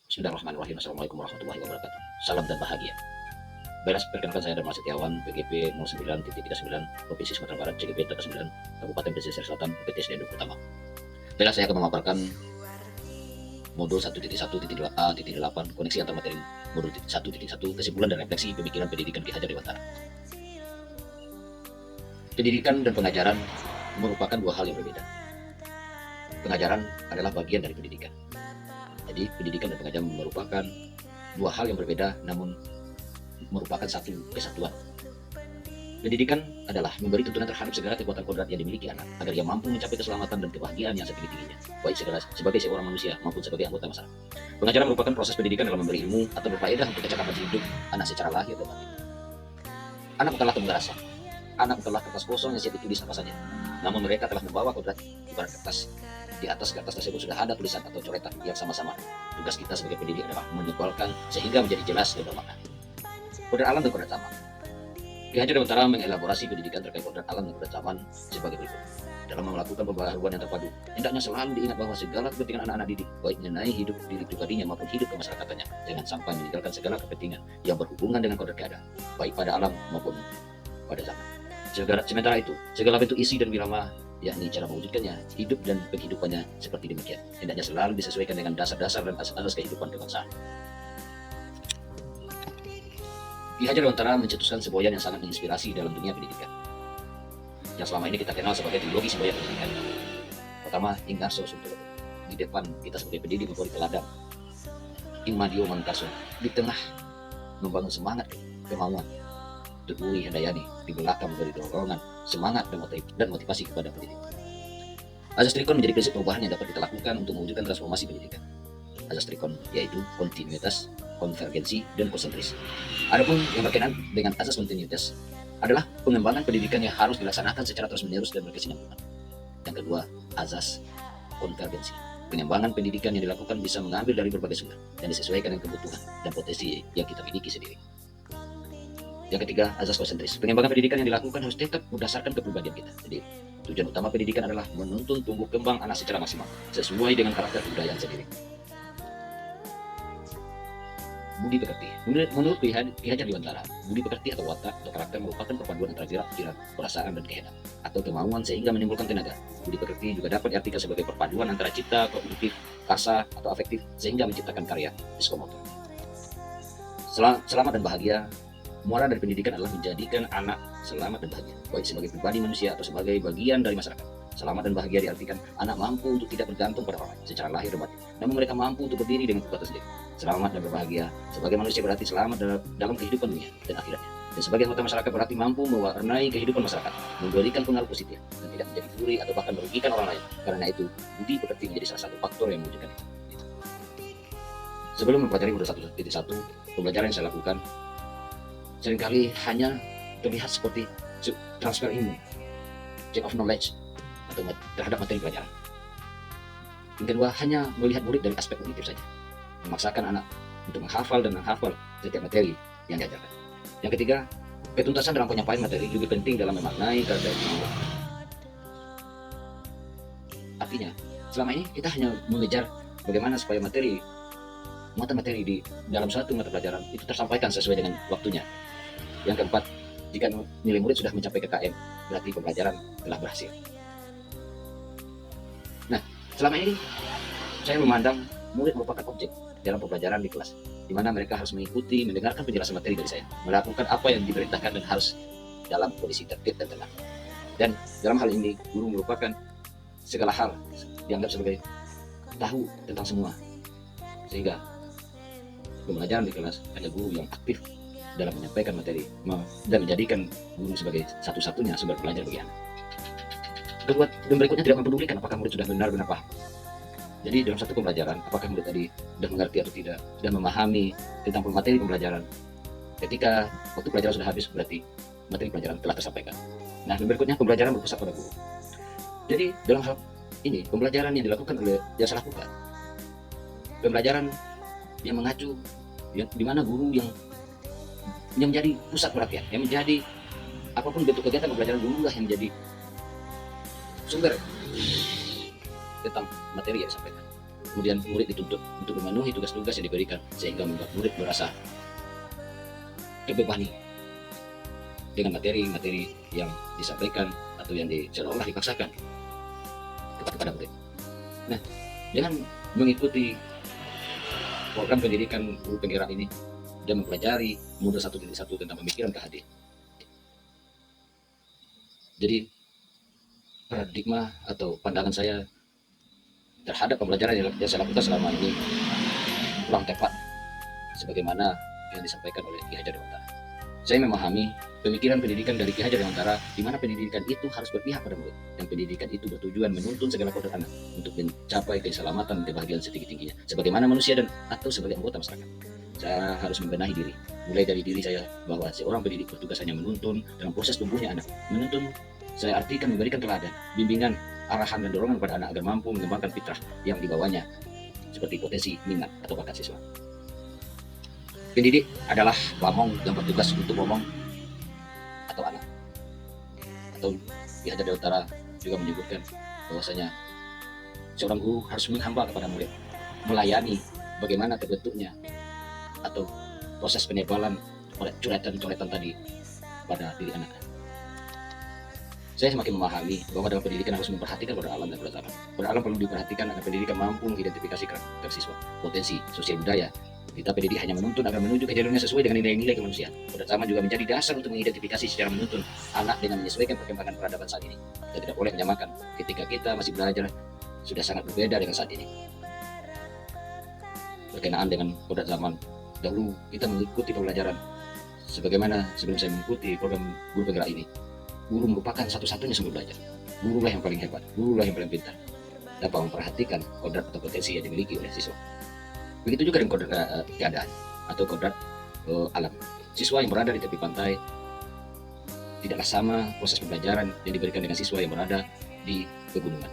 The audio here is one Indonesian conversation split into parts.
Bismillahirrahmanirrahim. Assalamualaikum warahmatullahi wabarakatuh. Salam dan bahagia. Beres, perkenalkan saya Darmawan Setiawan, PGP 09.39, Provinsi Sumatera Barat, CGP 9, Kabupaten Pesisir Selatan, PTSD Utama. Beres, saya akan memaparkan modul 1.1.A.8, koneksi antar materi modul 1.1, kesimpulan dan refleksi pemikiran pendidikan Ki Hajar Dewantara. Pendidikan dan pengajaran merupakan dua hal yang berbeda. Pengajaran adalah bagian dari pendidikan. Jadi pendidikan dan pengajaran merupakan dua hal yang berbeda namun merupakan satu kesatuan. Pendidikan adalah memberi tuntunan terhadap segala kekuatan kodrat yang dimiliki anak agar ia mampu mencapai keselamatan dan kebahagiaan yang setinggi-tingginya, baik sebagai seorang manusia maupun sebagai anggota masyarakat. Pengajaran merupakan proses pendidikan dalam memberi ilmu atau berfaedah untuk kecakapan hidup anak secara lahir dan batin. Anak bukanlah tembung rasa, anak bukanlah kertas kosong yang siap ditulis apa saja, namun mereka telah membawa kodrat ibarat kertas. Di atas kertas tersebut sudah ada tulisan atau coretan yang sama-sama. Tugas kita sebagai pendidik adalah menyebalkan sehingga menjadi jelas dan bermakna. Kodrat alam dan kodrat zaman. Ki Hajar Dewantara mengelaborasi pendidikan terkait kodrat alam dan kodrat zaman sebagai berikut. Dalam melakukan pembaharuan yang terpadu, hendaknya selalu diingat bahwa segala kepentingan anak-anak didik, baik mengenai hidup diri pribadinya maupun hidup kemasyarakatnya, jangan sampai meninggalkan segala kepentingan yang berhubungan dengan kodrat keadaan, baik pada alam maupun pada zaman. Sementara itu, segala bentuk isi dan wirama, yakni cara mewujudkannya, hidup dan penghidupannya seperti demikian, hendaknya selalu disesuaikan dengan dasar-dasar dan asas-asas kehidupan kebangsaan. Ki Hajar Dewantara mencetuskan semboyan yang sangat menginspirasi dalam dunia pendidikan, yang selama ini kita kenal sebagai trilogi semboyan pendidikan. Pertama, Ing Ngarso Suntoro, di depan kita sebagai pendidik memberi teladan. Ing Madio Mangkarso, di tengah membangun semangat kemauan. Teguh Handayani, di belakang memberi dorongan, semangat dan motivasi kepada pendidik. Azas Trikon menjadi prinsip perubahan yang dapat kita lakukan untuk mewujudkan transformasi pendidikan. Azas Trikon yaitu kontinuitas, konvergensi, dan konsentris. Adapun yang berkenaan dengan azas kontinuitas adalah pengembangan pendidikan yang harus dilaksanakan secara terus-menerus dan berkesinambungan. Yang kedua, azas konvergensi. Pengembangan pendidikan yang dilakukan bisa mengambil dari berbagai sumber dan disesuaikan dengan kebutuhan dan potensi yang kita miliki sendiri. Yang ketiga, azas konsentris. Pengembangan pendidikan yang dilakukan harus tetap berdasarkan kepribadian kita. Jadi, tujuan utama pendidikan adalah menuntun tumbuh kembang anak secara maksimal, sesuai dengan karakter kebudayaan sendiri. Budi pekerti. Menurut Ki Hajar Dewantara, budi pekerti atau watak atau karakter merupakan perpaduan antara gerak, pikiran, perasaan, dan kehendak atau kemauan sehingga menimbulkan tenaga. Budi pekerti juga dapat diartikan sebagai perpaduan antara cipta, kognitif, rasa, atau afektif sehingga menciptakan karya psikomotor. Selamat dan bahagia. Muara dari pendidikan adalah menjadikan anak selamat dan bahagia, baik sebagai pribadi manusia atau sebagai bagian dari masyarakat. Selamat dan bahagia diartikan anak mampu untuk tidak bergantung pada orang lain secara lahir dan batin, namun mereka mampu untuk berdiri dengan kekuatan sendiri. Selamat dan berbahagia sebagai manusia berarti selamat dalam kehidupan dunia dan akhiratnya. Dan sebagai anggota masyarakat berarti mampu mewarnai kehidupan masyarakat, memberikan pengaruh positif dan tidak menjadi duri atau bahkan merugikan orang lain. Karena itu, budi pekerti menjadi salah satu faktor yang mewujudkan itu. Sebelum mempelajari modul 1.1, pembelajaran yang saya lakukan seringkali hanya terlihat seperti transfer ilmu, change of knowledge atau terhadap materi pelajaran. Yang kedua, hanya melihat murid dari aspek kognitif saja, memaksakan anak untuk menghafal dan menghafal setiap materi yang diajarkan. Yang ketiga, ketuntasan dalam penyampaian materi juga penting dalam memaknai karakter ilmu. Artinya, selama ini kita hanya mengejar bagaimana supaya muatan materi di dalam suatu mata pelajaran itu tersampaikan sesuai dengan waktunya. Yang keempat, jika nilai murid sudah mencapai KKM, berarti pembelajaran telah berhasil. Nah, selama ini saya memandang murid merupakan objek dalam pembelajaran di kelas, di mana mereka harus mengikuti, mendengarkan penjelasan materi dari saya, melakukan apa yang diperintahkan dan harus dalam kondisi tertib dan tenang. Dan dalam hal ini, guru merupakan segala hal dianggap sebagai tahu tentang semua, sehingga pembelajaran di kelas hanya guru yang aktif dalam menyampaikan materi dan menjadikan guru sebagai satu-satunya sumber belajar bagi anak. Dan berikutnya tidak mempedulikan apakah murid sudah benar-benar paham. Jadi dalam satu pembelajaran, apakah murid tadi sudah mengerti atau tidak dan memahami tentang materi pembelajaran. Ketika waktu pelajaran sudah habis, berarti materi pelajaran telah tersampaikan. Nah, dan berikutnya pembelajaran berpusat pada guru. Jadi dalam hal ini, pembelajaran yang dilakukan oleh yang saya lakukan, pembelajaran yang mengacu, di mana guru yang menjadi pusat perhatian, yang menjadi apapun bentuk kegiatan pembelajaran dulu lah yang menjadi sumber tentang materi yang disampaikan. kemudian murid dituntut untuk memenuhi tugas-tugas yang diberikan, sehingga membuat murid merasa terbebani dengan materi-materi yang disampaikan atau yang seolah dipaksakan kepada murid. Nah, dengan mengikuti program pendidikan guru penggerak ini dan mempelajari modul 1.1 tentang pemikiran KHD, jadi paradigma atau pandangan saya terhadap pembelajaran yang saya lakukan selama ini kurang tepat sebagaimana yang disampaikan oleh Ki Hajar Dewantara. Saya memahami pemikiran pendidikan dari Ki Hajar Dewantara, di mana pendidikan itu harus berpihak pada murid, dan pendidikan itu bertujuan menuntun segala kodrat anak untuk mencapai keselamatan dan kebahagiaan setinggi-tingginya sebagai manusia dan atau sebagai anggota masyarakat. Saya harus membenahi diri, mulai dari diri saya, bahwa seorang pendidik bertugas hanya menuntun dalam proses tumbuhnya anak. Menuntun saya artikan memberikan teladan, bimbingan, arahan dan dorongan kepada anak agar mampu mengembangkan fitrah yang dibawanya, seperti potensi, minat, atau bakat siswa. Pendidik adalah bamong yang bertugas untuk momong atau anak. Atau Ki Hajar Dewantara juga menyebutkan bahwasanya seorang guru harus menghamba kepada murid, melayani bagaimana terbentuknya atau proses penebalan oleh coretan-coretan tadi pada diri anak. Saya semakin memahami bahwa dalam pendidikan harus memperhatikan pada alam dan pada zaman. Pada alam perlu diperhatikan agar pendidikan mampu mengidentifikasi karakter siswa, potensi, sosial budaya. Kita pendidik hanya menuntun agar menuju ke jalurnya sesuai dengan nilai-nilai kemanusiaan. Pada zaman juga menjadi dasar untuk mengidentifikasi secara menuntun anak dengan menyesuaikan perkembangan peradaban saat ini. Kita tidak boleh menyamakan ketika kita masih belajar sudah sangat berbeda dengan saat ini. Berkenaan dengan kodrat zaman, dahulu kita mengikuti pembelajaran sebagaimana sebelum saya mengikuti program guru penggerak ini. Guru merupakan satu-satunya sumber belajar. Gurulah yang paling hebat, gurulah yang paling pintar, dapat memperhatikan kodrat atau potensi yang dimiliki oleh siswa. Begitu juga dengan kodrat keadaan atau kodrat alam. Siswa yang berada di tepi pantai tidaklah sama proses pembelajaran yang diberikan dengan siswa yang berada di pegunungan.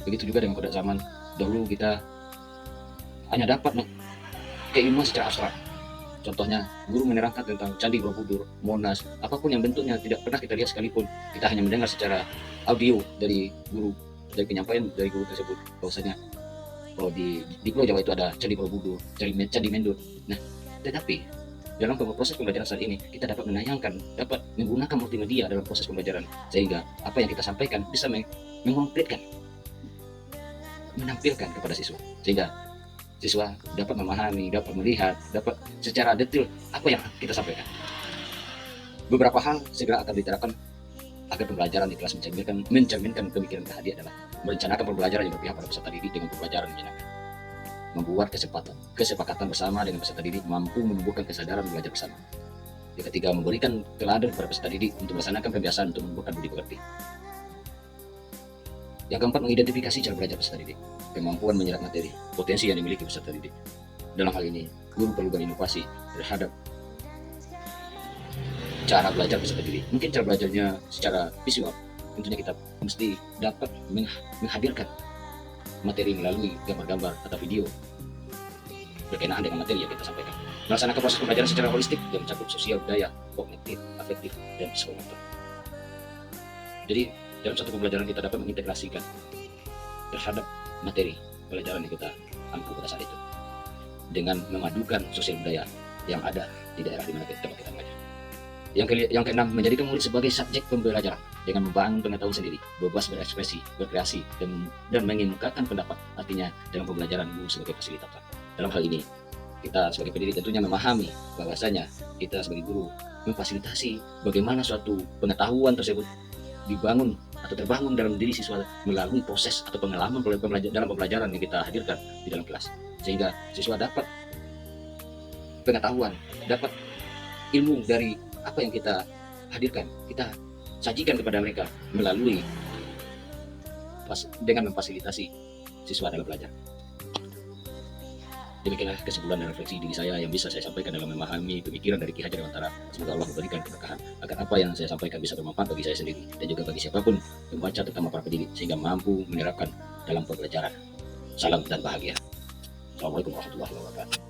Begitu juga dengan kodrat zaman. Dahulu kita hanya dapat keilmuan secara abstrak. Contohnya, guru menerangkan tentang Candi Borobudur, Monas, apapun yang bentuknya tidak pernah kita lihat sekalipun. Kita hanya mendengar secara audio dari guru, dari penyampaian dari guru tersebut, bahwasanya di Pulau Jawa itu ada Candi Borobudur, Candi Mendur. Nah, tetapi dalam proses pembelajaran saat ini, kita dapat menayangkan, dapat menggunakan multimedia dalam proses pembelajaran, sehingga apa yang kita sampaikan bisa mengonkretkan, menampilkan kepada siswa, sehingga siswa dapat memahami, dapat melihat, dapat secara detail apa yang kita sampaikan. Beberapa hal segera akan diterapkan agar pembelajaran di kelas mencerminkan pemikiran KHD adalah merencanakan pembelajaran yang berpihak pada peserta didik dengan pembelajaran menyenangkan, membuat kesepakatan bersama dengan peserta didik mampu menumbuhkan kesadaran belajar bersama. Yang ketiga, memberikan teladan kepada peserta didik untuk melaksanakan pembiasaan untuk menumbuhkan budi pekerti. Yang keempat, mengidentifikasi cara belajar peserta didik, kemampuan menyerap materi, potensi yang dimiliki peserta didik. Dalam hal ini, guru perlu berinovasi terhadap cara belajar peserta didik. Mungkin cara belajarnya secara visual, tentunya kita mesti dapat menghadirkan materi melalui gambar-gambar atau video berkenaan dengan materi yang kita sampaikan. Melaksanakan proses pembelajaran secara holistik yang mencakup sosial, budaya, kognitif, afektif, dan psikomotor. Jadi, dalam satu pembelajaran kita dapat mengintegrasikan terhadap materi pelajaran yang kita ampu pada saat itu dengan memadukan sosial budaya yang ada di daerah di mana kita belajar. Yang keenam, menjadikan murid sebagai subjek pembelajaran dengan membangun pengetahuan sendiri, bebas berekspresi, berkreasi, dan mengemukakan pendapat. Artinya dalam pembelajaran guru sebagai fasilitator. Dalam hal ini, kita sebagai pendidik tentunya memahami bahwasanya kita sebagai guru memfasilitasi bagaimana suatu pengetahuan tersebut dibangun atau terbangun dalam diri siswa melalui proses atau pengalaman dalam pembelajaran yang kita hadirkan di dalam kelas, sehingga siswa dapat pengetahuan, dapat ilmu dari apa yang kita hadirkan, kita sajikan kepada mereka melalui dengan memfasilitasi siswa dalam belajar. Demikianlah kesimpulan dan refleksi diri saya yang bisa saya sampaikan dalam memahami pemikiran dari Ki Hajar Dewantara. Semoga Allah memberikan keberkahan agar apa yang saya sampaikan bisa bermanfaat bagi saya sendiri dan juga bagi siapapun yang membaca, terutama para pendidik, sehingga mampu menerapkan dalam pembelajaran. Salam dan bahagia. Assalamualaikum warahmatullahi wabarakatuh.